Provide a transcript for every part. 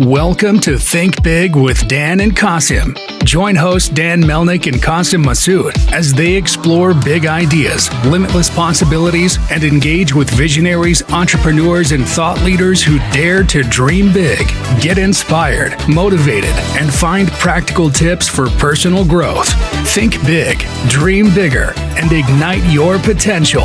Welcome to Think Big with Dan and Qasim. Join hosts Dan Melnick and Qasim Masood as they explore big ideas, limitless possibilities, and engage with visionaries, entrepreneurs, and thought leaders who dare to dream big, get inspired, motivated, and find practical tips for personal growth. Think big, dream bigger, and ignite your potential.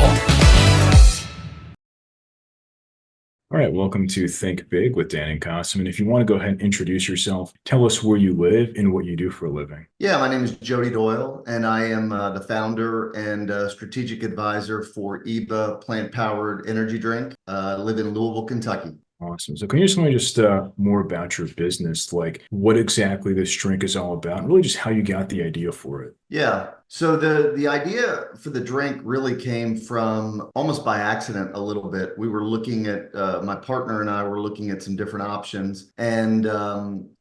All right, welcome to Think Big with Dan and Qasim. And if you want to go ahead and introduce yourself, tell us where you live and what you do for a living. Yeah, my name is Jodie Doyle, and I am the founder and strategic advisor for IBA plant-powered energy drink. I live in Louisville, Kentucky. Awesome. So can you tell me just more about your business, like what exactly this drink is all about, and really just how you got the idea for it? Yeah. So the idea for the drink really came from almost by accident a little bit. We were looking at, my partner and I were looking at some different options and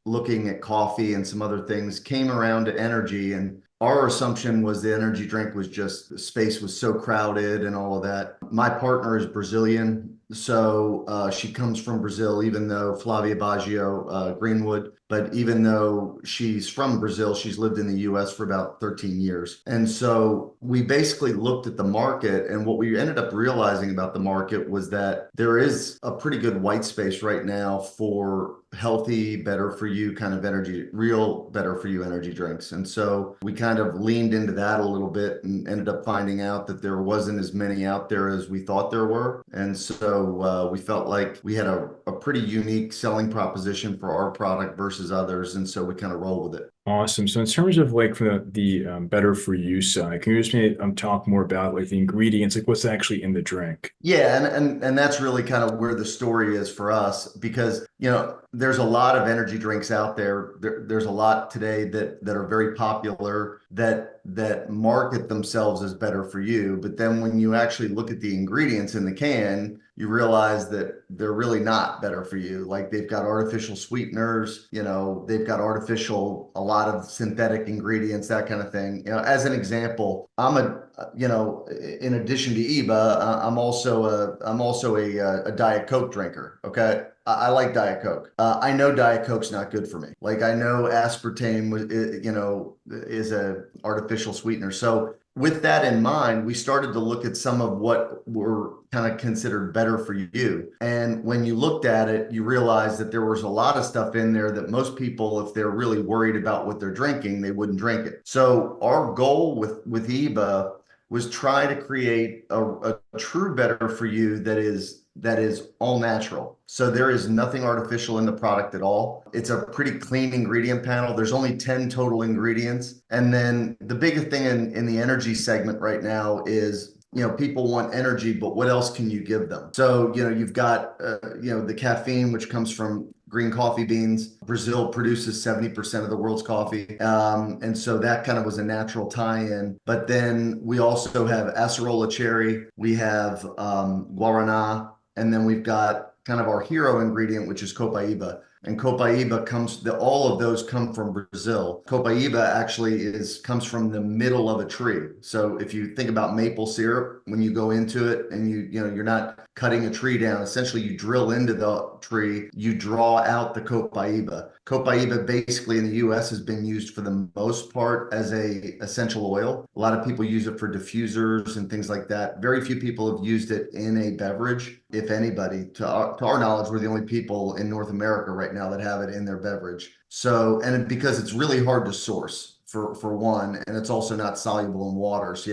looking at coffee and some other things, came around to energy. And our assumption was the energy drink was just, the space was so crowded and all of that. My partner is Brazilian. So she comes from Brazil, even though Flavia Baggio, Greenwood, but even though she's from Brazil, she's lived in the US for about 13 years. And so we basically looked at the market, and what we ended up realizing about the market was that there is a pretty good white space right now for healthy, better for you kind of energy, real better for you energy drinks. And so we kind of leaned into that a little bit and ended up finding out that there wasn't as many out there as we thought there were. And so we felt like we had a pretty unique selling proposition for our product versus others. And so we kind of roll with it. Awesome. So in terms of like the better for you side, can you just maybe talk more about like the ingredients, like what's actually in the drink? Yeah, and that's really kind of where the story is for us, because there's a lot of energy drinks out there. There's a lot today that are very popular that market themselves as better for you, but then when you actually look at the ingredients in the can, you realize that they're really not better for you. Like they've got artificial sweeteners, they've got a lot of synthetic ingredients, that kind of thing. As an example, in addition to IBA, I'm also a Diet Coke drinker. Okay. I like Diet Coke. I know Diet Coke's not good for me. Like I know aspartame, is a artificial sweetener. So with that in mind, we started to look at some of what were kind of considered better for you. And when you looked at it, you realized that there was a lot of stuff in there that most people, if they're really worried about what they're drinking, they wouldn't drink it. So our goal with IBA was try to create a true better for you that is all natural. So there is nothing artificial in the product at all. It's a pretty clean ingredient panel. There's only 10 total ingredients. And then the biggest thing in the energy segment right now is, people want energy, but what else can you give them? So, you've got, the caffeine, which comes from green coffee beans. Brazil produces 70% of the world's coffee. And so that kind of was a natural tie-in. But then we also have acerola cherry, we have guarana, and then we've got kind of our hero ingredient, which is copaiba. And copaiba all of those come from Brazil. Copaiba actually comes from the middle of a tree. So if you think about maple syrup, when you go into it and you're not cutting a tree down, essentially you drill into the tree, you draw out the copaiba. Copaiba basically in the US has been used for the most part as a essential oil. A lot of people use it for diffusers and things like that. Very few people have used it in a beverage, if anybody. To our knowledge, we're the only people in North America right now that have it in their beverage. So, because it's really hard to source for one, and it's also not soluble in water. So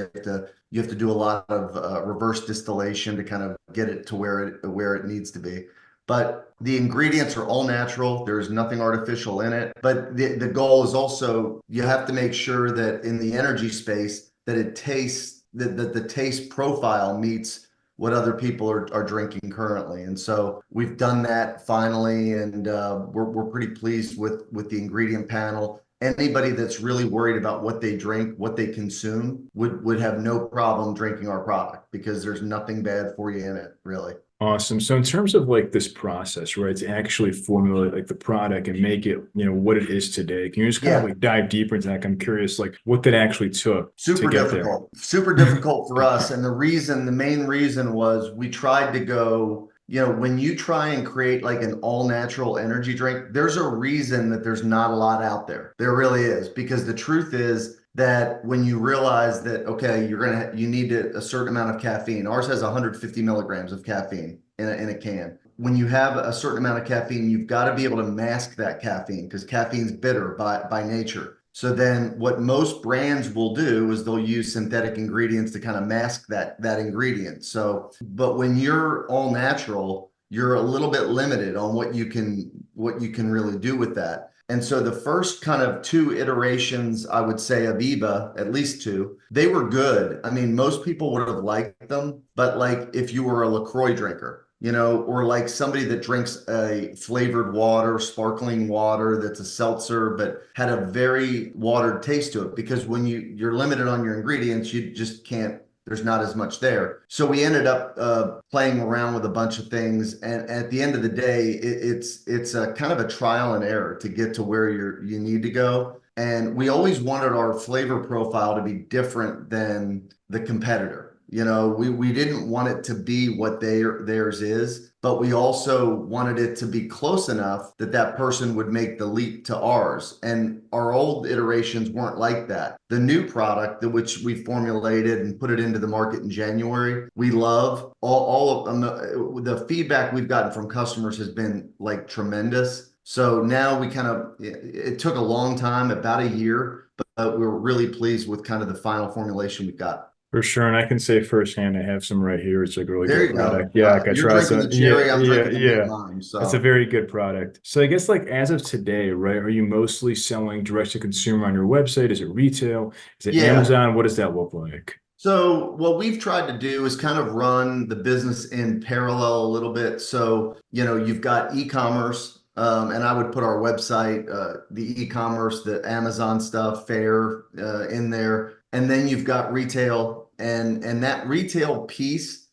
you have to do a lot of reverse distillation to kind of get it to where it needs to be. But the ingredients are all natural. There's nothing artificial in it. But the goal is also, you have to make sure that in the energy space that it tastes, that the taste profile meets what other people are drinking currently. And so we've done that finally, and we're pretty pleased with the ingredient panel. Anybody that's really worried about what they drink, what they consume, would have no problem drinking our product, because there's nothing bad for you in it, really. Awesome. So in terms of like this process, right, to actually formulate like the product and make it, what it is today, can you just kind of like dive deeper into that? I'm curious, like what that actually took to get there. Super difficult for us. And the main reason was we tried to go when you try and create like an all natural energy drink, there's a reason that there's not a lot out there. There really is, because the truth is that when you realize that, okay, you need a certain amount of caffeine. Ours has 150 milligrams of caffeine in a can. When you have a certain amount of caffeine, you've got to be able to mask that caffeine, because caffeine's bitter by nature. So then what most brands will do is they'll use synthetic ingredients to kind of mask that ingredient. So, but when you're all natural, you're a little bit limited on what you can really do with that. And so the first kind of two iterations, I would say, of Eva, at least two, they were good. I mean, most people would have liked them, but like if you were a LaCroix drinker, or like somebody that drinks a flavored water, sparkling water that's a seltzer, but had a very watered taste to it, because when you're limited on your ingredients, you just can't, there's not as much there. So we ended up playing around with a bunch of things. And at the end of the day, it's a kind of a trial and error to get to where you need to go. And we always wanted our flavor profile to be different than the competitor. We didn't want it to be what theirs is, but we also wanted it to be close enough that person would make the leap to ours. And our old iterations weren't like that. The new product, which we formulated and put it into the market in January, we love. All of the feedback we've gotten from customers has been like tremendous. So now it took a long time, about a year, but we're really pleased with kind of the final formulation we've got. For sure, and I can say firsthand, I have some right here. It's like a really There good you product. go. Yeah, I You're try drinking some. the cherry, Yeah, I'm yeah, drinking the mint yeah. lime. It's a So very good product. So I guess like as of today, right? Are you mostly selling direct to consumer on your website? Is it retail? Is it yeah. Amazon? What does that look like? So what we've tried to do is kind of run the business in parallel a little bit. So, you've got e-commerce, and I would put our website, the e-commerce, the Amazon stuff, Fair, in there. And then you've got retail, and that retail piece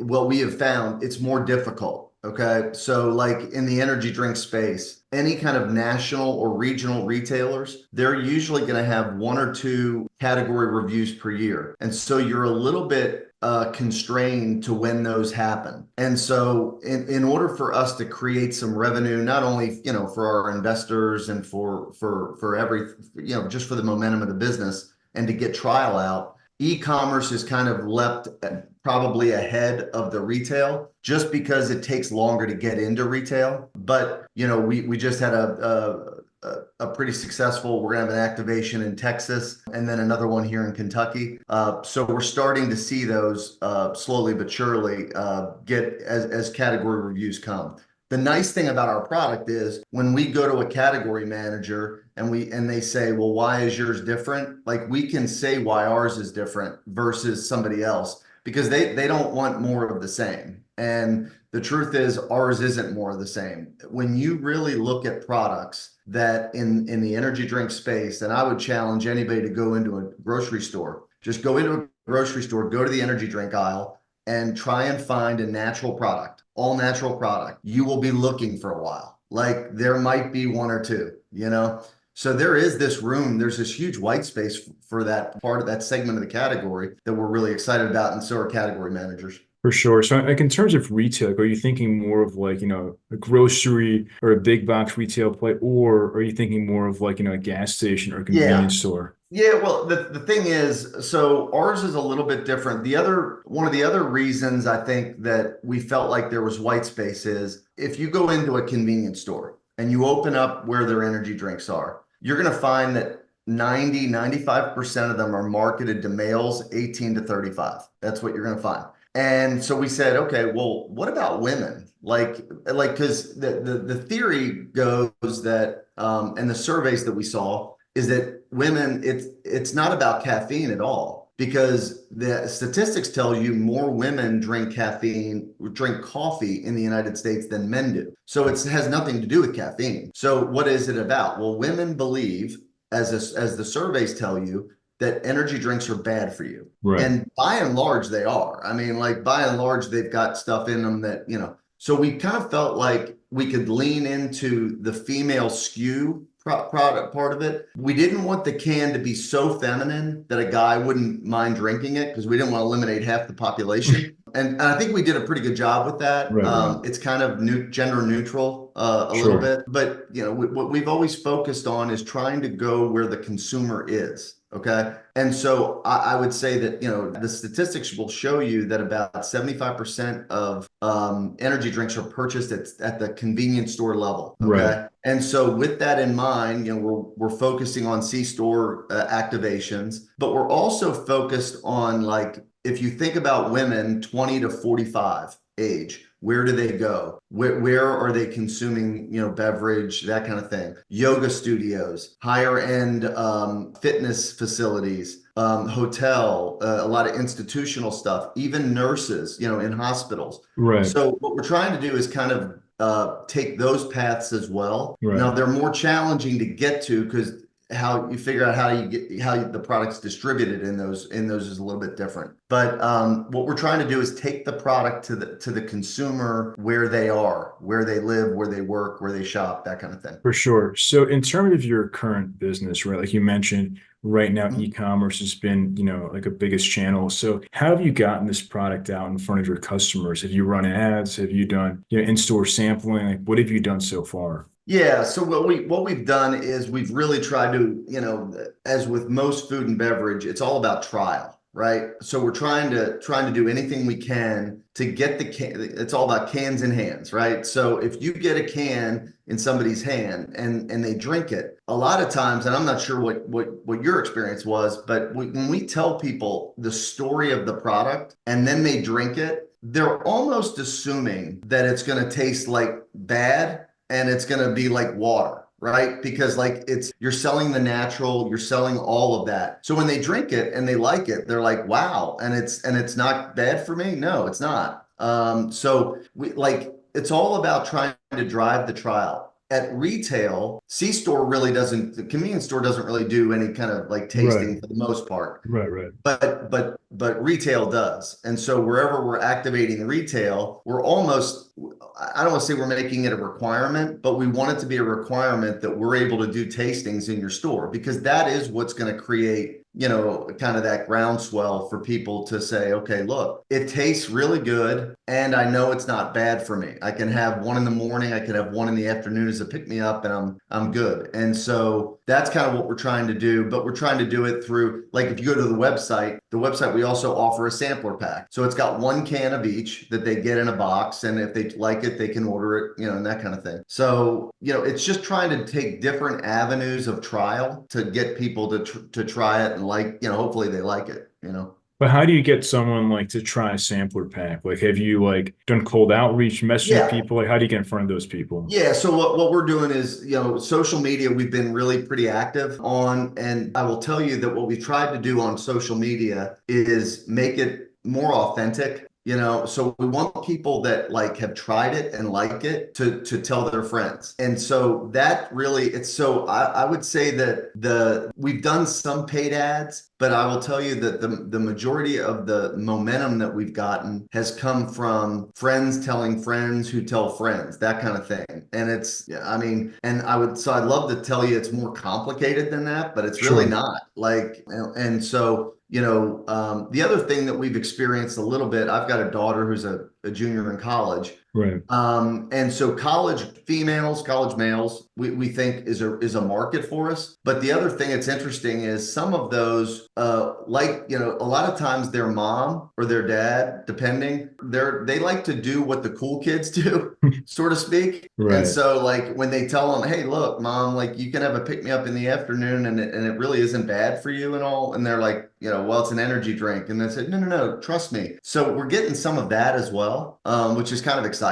what we have found, it's more difficult. Okay. So like in the energy drink space, any kind of national or regional retailers, they're usually going to have one or two category reviews per year. And so you're a little bit constrained to when those happen. And so in order for us to create some revenue, not only, for our investors and for every, just for the momentum of the business and to get trial out, e-commerce is kind of leapt probably ahead of the retail, just because it takes longer to get into retail. But we just had a pretty successful. We're gonna have an activation in Texas and then another one here in Kentucky. So we're starting to see those slowly but surely get as category reviews come. The nice thing about our product is when we go to a category manager and they say, well, why is yours different? Like, we can say why ours is different versus somebody else, because they don't want more of the same. And the truth is ours isn't more of the same. When you really look at products that in the energy drink space, and I would challenge anybody to go into a grocery store, just go into a grocery store, go to the energy drink aisle and try and find a natural product, all natural product. You will be looking for a while. Like, there might be one or two, So there is this room, there's this huge white space for that part of that segment of the category that we're really excited about, and so are category managers. For sure. So like in terms of retail, like, are you thinking more of like, a grocery or a big box retail play, or are you thinking more of like, a gas station or a Yeah. convenience store? Yeah, well, the thing is, so ours is a little bit different. One of the other reasons I think that we felt like there was white space is if you go into a convenience store and you open up where their energy drinks are, you're going to find that 95% of them are marketed to males 18 to 35. That's what you're going to find. And so we said, okay, well, what about women? Because the theory goes that, and the surveys that we saw, is that women, it's not about caffeine at all, because the statistics tell you more women drink coffee in the United States than men do. So it has nothing to do with caffeine. So what is it about? Well, women believe, as the surveys tell you, that energy drinks are bad for you. Right. And by and large, they are. I mean, like, by and large, they've got stuff in them that, so we kind of felt like we could lean into the female skew product part of it. We didn't want the can to be so feminine that a guy wouldn't mind drinking it, because we didn't want to eliminate half the population. And I think we did a pretty good job with that. Right, right. It's kind of gender neutral a little Sure. bit, but what we've always focused on is trying to go where the consumer is. Okay. And so I would say that, the statistics will show you that about 75% of energy drinks are purchased at the convenience store level. Right. Okay. And so with that in mind, we're focusing on C-store activations, but we're also focused on, like, if you think about women 20 to 45 age, where do they go? Where are they consuming, beverage, that kind of thing? Yoga studios, higher end fitness facilities, hotel, a lot of institutional stuff, even nurses, in hospitals. Right. So what we're trying to do is kind of take those paths as well. Right. Now they're more challenging to get to because how you figure out how the product's distributed in those is a little bit different. But what we're trying to do is take the product to the consumer where they are, where they live, where they work, where they shop, that kind of thing. For sure. So in terms of your current business, right, like you mentioned, right now, e-commerce has been, like a biggest channel. So how have you gotten this product out in front of your customers? Have you run ads? Have you done, in-store sampling? Like, what have you done so far? Yeah, so what we've done is we've really tried to, as with most food and beverage, it's all about trial, right? So we're trying to do anything we can to get the can. It's all about cans in hands, right? So if you get a can in somebody's hand and they drink it, a lot of times, and I'm not sure what your experience was, but when we tell people the story of the product and then they drink it, they're almost assuming that it's going to taste like bad and it's going to be like water, right? Because like you're selling the natural, you're selling all of that. So when they drink it and they like it, they're like, wow, and it's not bad for me. No, it's not. So it's all about trying to drive the trial. At retail, the convenience store doesn't really do any kind of like Right. tasting for the most part. Right. Right. But retail does. And so wherever we're activating retail, we're almost, I don't want to say we're making it a requirement, but we want it to be a requirement that we're able to do tastings in your store, because that is what's going to create, kind of that groundswell for people to say, okay, look, it tastes really good. And I know it's not bad for me. I can have one in the morning, I can have one in the afternoon as a pick me up, and I'm good. And so that's kind of what we're trying to do, but we're trying to do it through, like, if you go to the website, we also offer a sampler pack. So it's got one can of each that they get in a box. And if they like it, they can order it, and that kind of thing. So, it's just trying to take different avenues of trial to get people to try it and, like, hopefully they like it. But how do you get someone like to try a sampler pack? Like, have you like done cold outreach, messaging Yeah. people? Like, how do you get in front of those people? Yeah, so what we're doing is, social media, we've been really pretty active on, and I will tell you that what we tried to do on social media is make it more authentic. So we want people that like have tried it and like it to tell their friends. And so that really, I would say that we've done some paid ads, but I will tell you that the majority of the momentum that we've gotten has come from friends telling friends who tell friends, that kind of thing. And I'd love to tell you it's more complicated than that, but it's really Sure. not. Like, and so, the other thing that we've experienced a little bit, I've got a daughter who's a junior in college. Right. And so college males, we think is a market for us. But the other thing that's interesting is some of those, a lot of times their mom or their dad, depending, they like to do what the cool kids do, so to speak. And Right. so, like, when they tell them, hey, look, mom, like, you can have a pick me up in the afternoon and it really isn't bad for you and all. And they're like, well, it's an energy drink. And they said, no, trust me. So we're getting some of that as well, which is kind of exciting,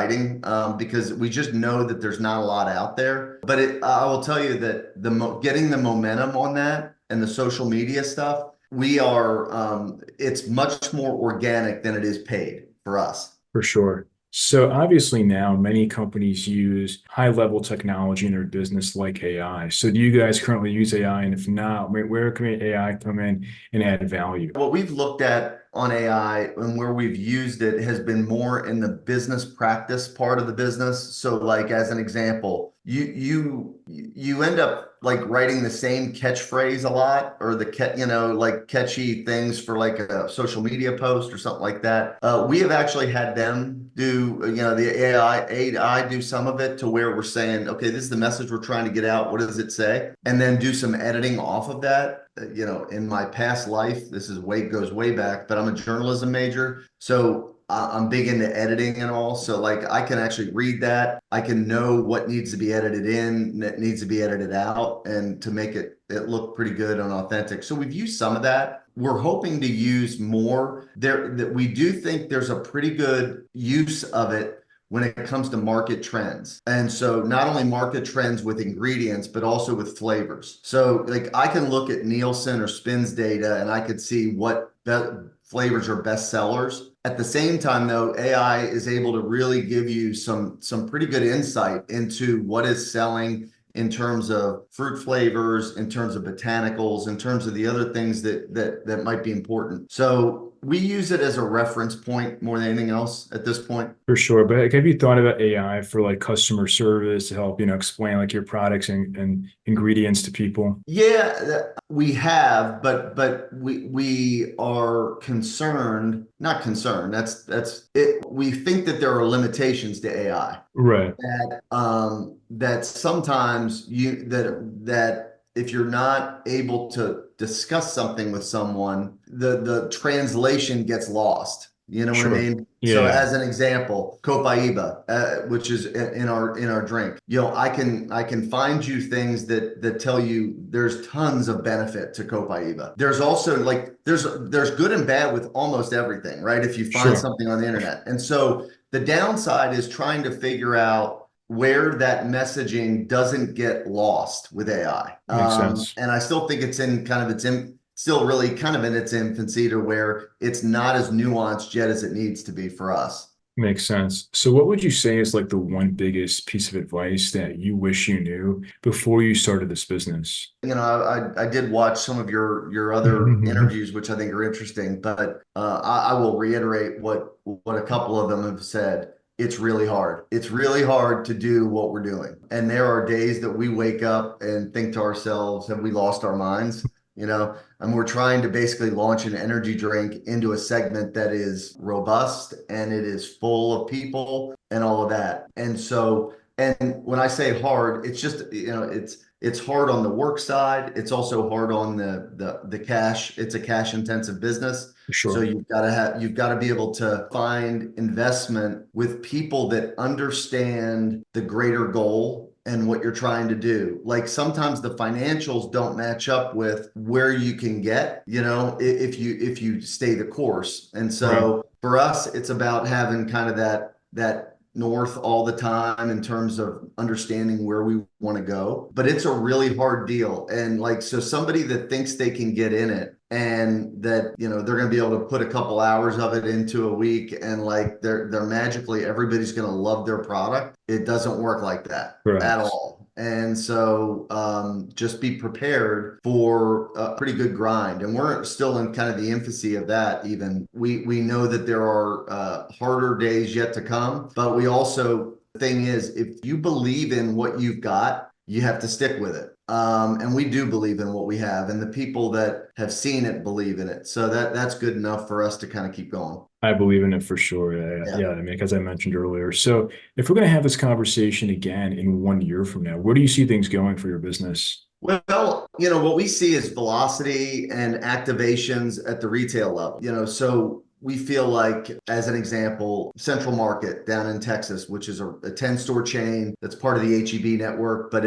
because we just know that there's not a lot out there. But I will tell you that getting the momentum on that and the social media stuff, it's much more organic than it is paid for us. For sure. So obviously now many companies use high level technology in their business like AI. So do you guys currently use AI? And if not, where can AI come in and add value? What we've looked at on AI and where we've used it has been more in the business practice part of the business. So, like, as an example, you end up like writing the same catchphrase a lot, or like catchy things for like a social media post or something like that. We have actually had them do, the AI do some of it to where we're saying, okay, this is the message we're trying to get out. What does it say? And then do some editing off of that. In my past life, goes way back, but I'm a journalism major. So I'm big into editing and all. So like I can actually read that. I can know what needs to be edited in, that needs to be edited out, and to make it look pretty good and authentic. So we've used some of that. We're hoping to use more there. That we do think there's a pretty good use of it when it comes to market trends. And so not only market trends with ingredients, but also with flavors. So like I can look at Nielsen or Spins data and I could see what flavors are best sellers. At the same time, though, AI is able to really give you some pretty good insight into what is selling in terms of fruit flavors, in terms of botanicals, in terms of the other things that might be important. So we use it as a reference point more than anything else at this point. For sure. But like, have you thought about AI for like customer service to help, explain like your products and ingredients to people? Yeah, we have, but we are concerned, not concerned. That's it. We think that there are limitations to AI. Right. That sometimes that if you're not able to discuss something with someone, the translation gets lost. You know what I Sure. mean? So Yeah. as an example, Copaiba, which is in our drink, I can find you things that tell you there's tons of benefit to Copaiba. There's also like there's good and bad with almost everything, right? If you find Sure. something on the internet. And so the downside is trying to figure out where that messaging doesn't get lost with AI. Makes sense. And I still think it's in kind of still really kind of in its infancy to where it's not as nuanced yet as it needs to be for us. Makes sense. So what would you say is like the one biggest piece of advice that you wish you knew before you started this business? I did watch some of your other interviews, which I think are interesting, but I will reiterate what a couple of them have said. It's really hard. It's really hard to do what we're doing. And there are days that we wake up and think to ourselves, have we lost our minds? And we're trying to basically launch an energy drink into a segment that is robust and it is full of people and all of that. And so, and when I say hard, it's just, it's hard on the work side. It's also hard on the cash. It's a cash intensive business. So Sure. you've got to be able to find investment with people that understand the greater goal and what you're trying to do. Like sometimes the financials don't match up with where you can get, if you stay the course. And Right. so for us, it's about having kind of that north all the time in terms of understanding where we want to go. But it's a really hard deal. And like, so somebody that thinks they can get in it and that, they're going to be able to put a couple hours of it into a week and like they're magically everybody's going to love their product. It doesn't work like that at Correct. all. And so just be prepared for a pretty good grind. And we're still in kind of the infancy of that even. We know that there are harder days yet to come, but we also, the thing is, if you believe in what you've got, you have to stick with it. And we do believe in what we have, and the people that have seen it believe in it. So that's good enough for us to kind of keep going. I believe in it for sure. Yeah, Yeah. yeah. I mean, as I mentioned earlier. So if we're going to have this conversation again in 1 year from now, where do you see things going for your business? Well, what we see is velocity and activations at the retail level. So we feel like, as an example, Central Market down in Texas, which is a 10-store chain that's part of the HEB network, but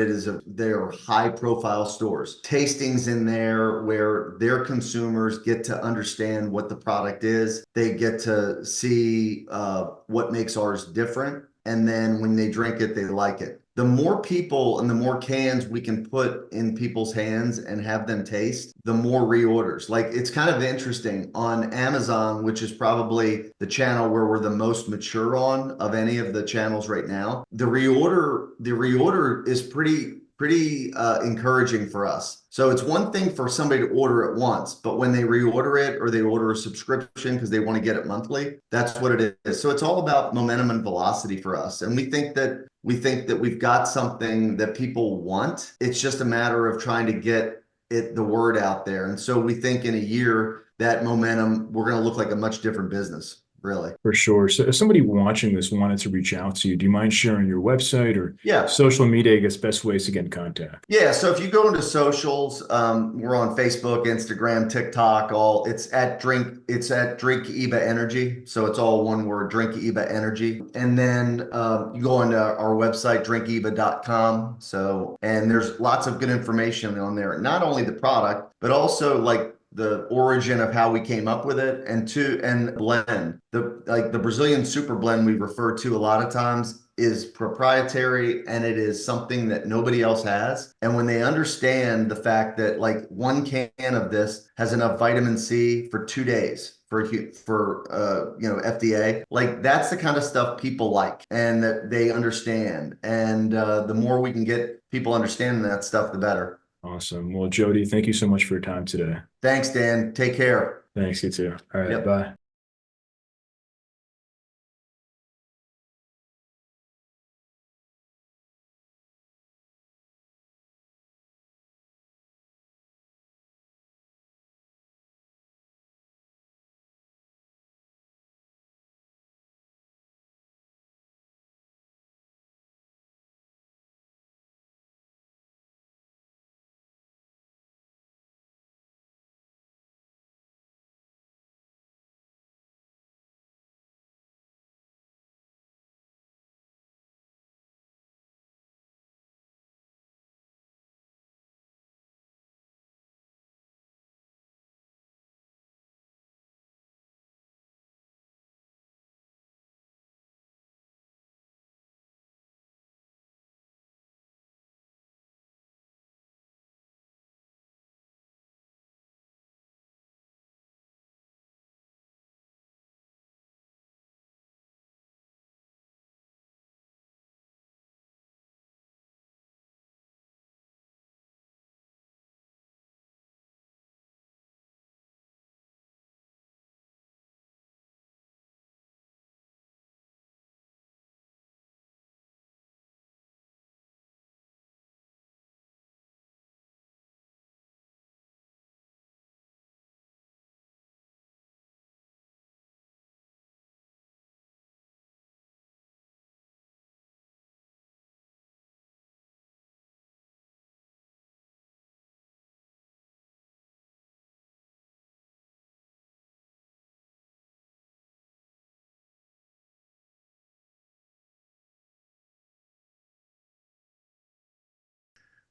they're high profile stores. Tastings in there where their consumers get to understand what the product is. They get to see what makes ours different. And then when they drink it, they like it. The more people and the more cans we can put in people's hands and have them taste, the more reorders. Like, it's kind of interesting on Amazon, which is probably the channel where we're the most mature on of any of the channels right now. The reorder is pretty pretty encouraging for us. So it's one thing for somebody to order it once, but when they reorder it or they order a subscription because they want to get it monthly, that's what it is. So it's all about momentum and velocity for us. And we think that we've got something that people want. It's just a matter of trying to get the word out there. And so we think in a year that momentum, we're going to look like a much different business. Really. For sure. So if somebody watching this wanted to reach out to you, do you mind sharing your website or Yeah. social media, I guess, best ways to get in contact? Yeah. So if you go into socials, we're on Facebook, Instagram, TikTok, it's at Drink IBA Energy. So it's all one word, Drink IBA Energy. And then you go into our website, drinkiba.com. So, and there's lots of good information on there, not only the product, but also like the origin of how we came up with it, and blend. The Brazilian super blend we refer to a lot of times is proprietary, and it is something that nobody else has. And when they understand the fact that like one can of this has enough vitamin C for 2 days for FDA, like that's the kind of stuff people like and that they understand. And the more we can get people understanding that stuff, the better. Awesome. Well, Jody, thank you so much for your time today. Thanks, Dan. Take care. Thanks, you too. All right, Yep. bye.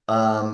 Um,